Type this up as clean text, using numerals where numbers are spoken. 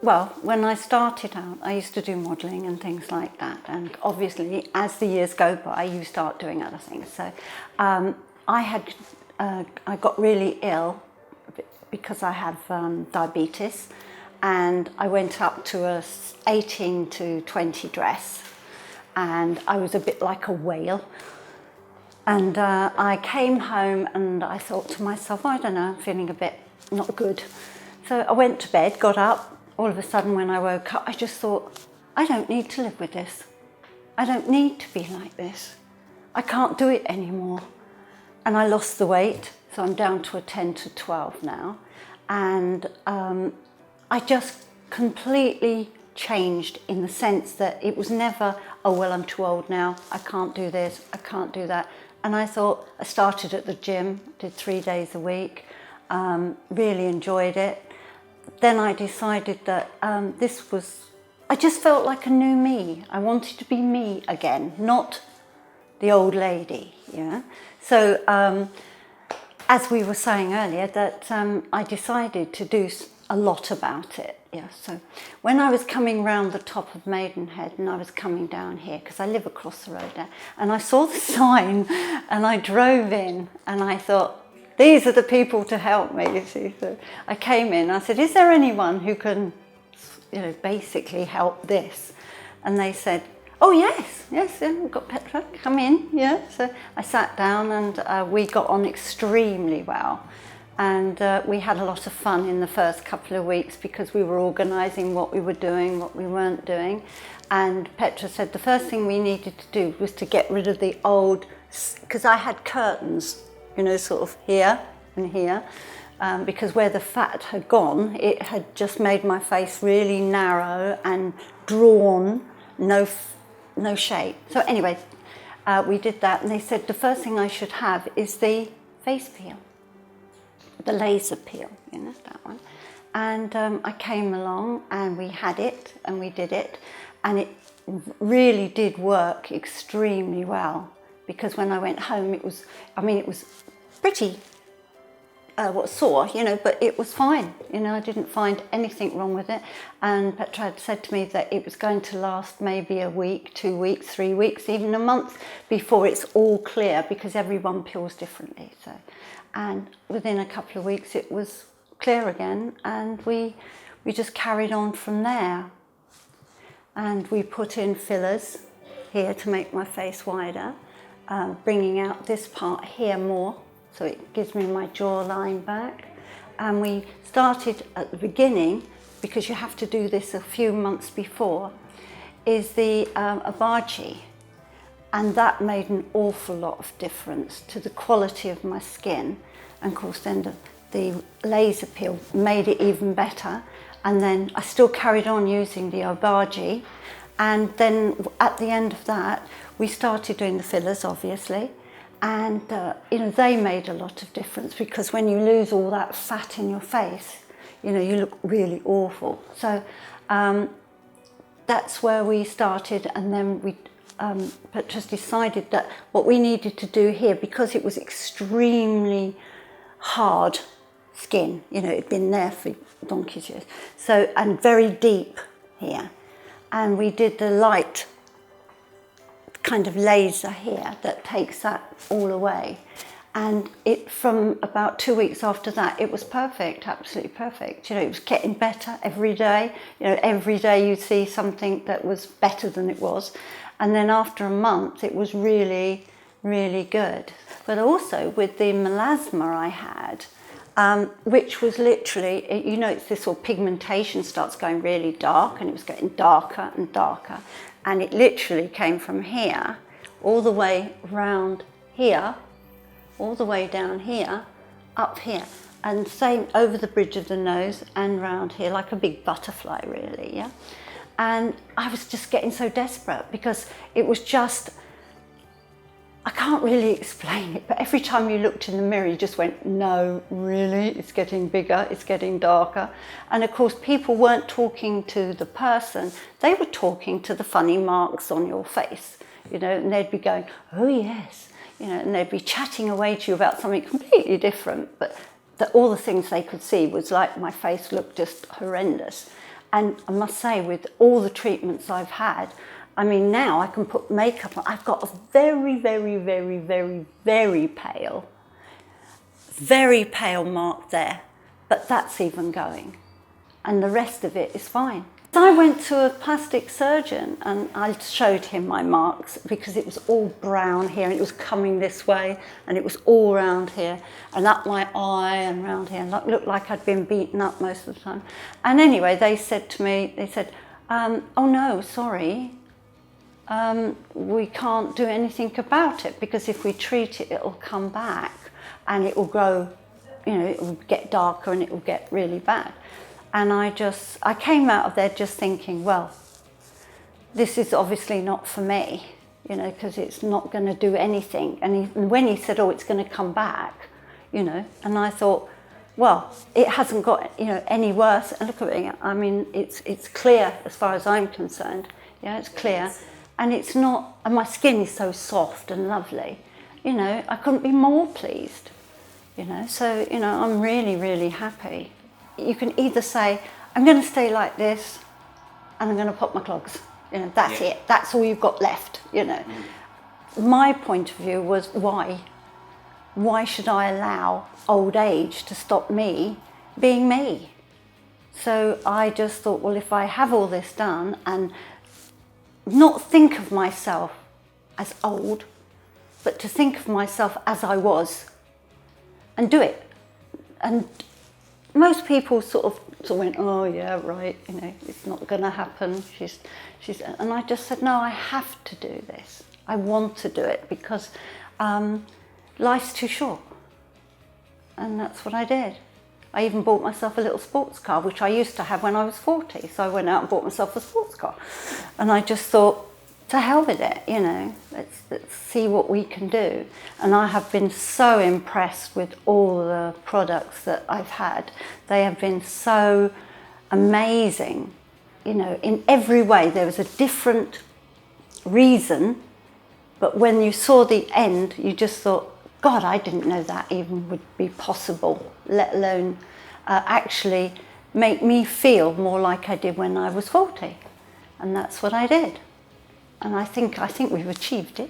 well, when I started out, I used to do modelling and things like that. And obviously, as the years go by, you start doing other things. So I got really ill because I have diabetes, and I went up to a 18 to 20 dress, and I was a bit like a whale. And I came home and I thought to myself, I don't know, I'm feeling a bit not good. So I went to bed, got up. All of a sudden when I woke up, I just thought, I don't need to live with this. I don't need to be like this. I can't do it anymore. And I lost the weight, so I'm down to a 10 to 12 now. And I just completely changed in the sense that it was never, oh, well, I'm too old now. I can't do this, I can't do that. And I thought, I started at the gym, did 3 days a week, really enjoyed it. Then I decided that I just felt like a new me. I wanted to be me again, not the old lady, yeah. So as we were saying earlier, that I decided to do a lot about it, yeah. So when I was coming round the top of Maidenhead and I was coming down here, because I live across the road there, and I saw the sign and I drove in and I thought, these are the people to help me, you see. So I came in, I said, is there anyone who can, basically help this? And they said, oh yes, yeah, we've got Petra, come in, yeah. So I sat down and we got on extremely well. And we had a lot of fun in the first couple of weeks because we were organising what we were doing, what we weren't doing. And Petra said the first thing we needed to do was to get rid of the old, because I had curtains, sort of here and here, because where the fat had gone, it had just made my face really narrow and drawn, no shape. So anyway, we did that, and they said the first thing I should have is the face peel, the laser peel, that one. And I came along and we had it and we did it, and it really did work extremely well, because when I went home it was pretty sore, but it was fine. I didn't find anything wrong with it. And Petra had said to me that it was going to last maybe a week, 2 weeks, 3 weeks, even a month before it's all clear, because everyone peels differently. So, and within a couple of weeks it was clear again, and we just carried on from there. And we put in fillers here to make my face wider, bringing out this part here more, so it gives me my jawline back. And we started at the beginning, because you have to do this a few months before, is the Abaji. And that made an awful lot of difference to the quality of my skin. And of course then the laser peel made it even better. And then I still carried on using the Abaji. And then at the end of that, we started doing the fillers, obviously. And they made a lot of difference, because when you lose all that fat in your face, you look really awful. So that's where we started, and then we just decided that what we needed to do here, because it was extremely hard skin, it'd been there for donkey's years, so, and very deep here, and we did the light kind of laser here that takes that all away. And it, from about 2 weeks after that, it was perfect, absolutely perfect. It was getting better every day. Every day you'd see something that was better than it was. And then after a month, it was really, really good. But also with the melasma I had, which was literally, it's this sort of pigmentation starts going really dark, and it was getting darker and darker. And it literally came from here, all the way round here, all the way down here, up here, and same over the bridge of the nose and round here, like a big butterfly really, yeah? And I was just getting so desperate, because it was just, I can't really explain it, but every time you looked in the mirror, you just went, no, really, it's getting bigger, it's getting darker. And of course, people weren't talking to the person, they were talking to the funny marks on your face, and they'd be going, oh yes, and they'd be chatting away to you about something completely different, but all the things they could see was like my face looked just horrendous. And I must say, with all the treatments I've had, I mean, now I can put makeup on. I've got a very, very, very, very, very pale mark there, but that's even going. And the rest of it is fine. So I went to a plastic surgeon and I showed him my marks because it was all brown here and it was coming this way and it was all around here and up my eye and around here, and it looked like I'd been beaten up most of the time. And anyway, they said to me, oh no, sorry, we can't do anything about it because if we treat it, it'll come back and it will grow, you know, it will get darker and it will get really bad. And I came out of there just thinking, well, this is obviously not for me, you know, because it's not going to do anything. And when he said, oh, it's going to come back, you know, and I thought, well, it hasn't got, you know, any worse. And look at it, I mean, it's clear as far as I'm concerned. Yeah, it's clear. And it's not, and my skin is so soft and lovely. You know, I couldn't be more pleased, you know. So, you know, I'm really, really happy. You can either say, I'm going to stay like this and I'm going to pop my clogs. You know, that's it. That's all you've got left, you know. My point of view was, why? Why should I allow old age to stop me being me? So I just thought, well, if I have all this done and not think of myself as old, but to think of myself as I was and do it. And most people sort of went, oh yeah, right, you know, it's not going to happen. And I just said, no, I have to do this. I want to do it because life's too short. And that's what I did. I even bought myself a little sports car, which I used to have when I was 40. So I went out and bought myself a sports car. And I just thought, to hell with it, you know, let's see what we can do. And I have been so impressed with all the products that I've had. They have been so amazing, you know, in every way. There was a different reason, but when you saw the end, you just thought, God, I didn't know that even would be possible, let alone actually make me feel more like I did when I was 40. And that's what I did. And I think we've achieved it.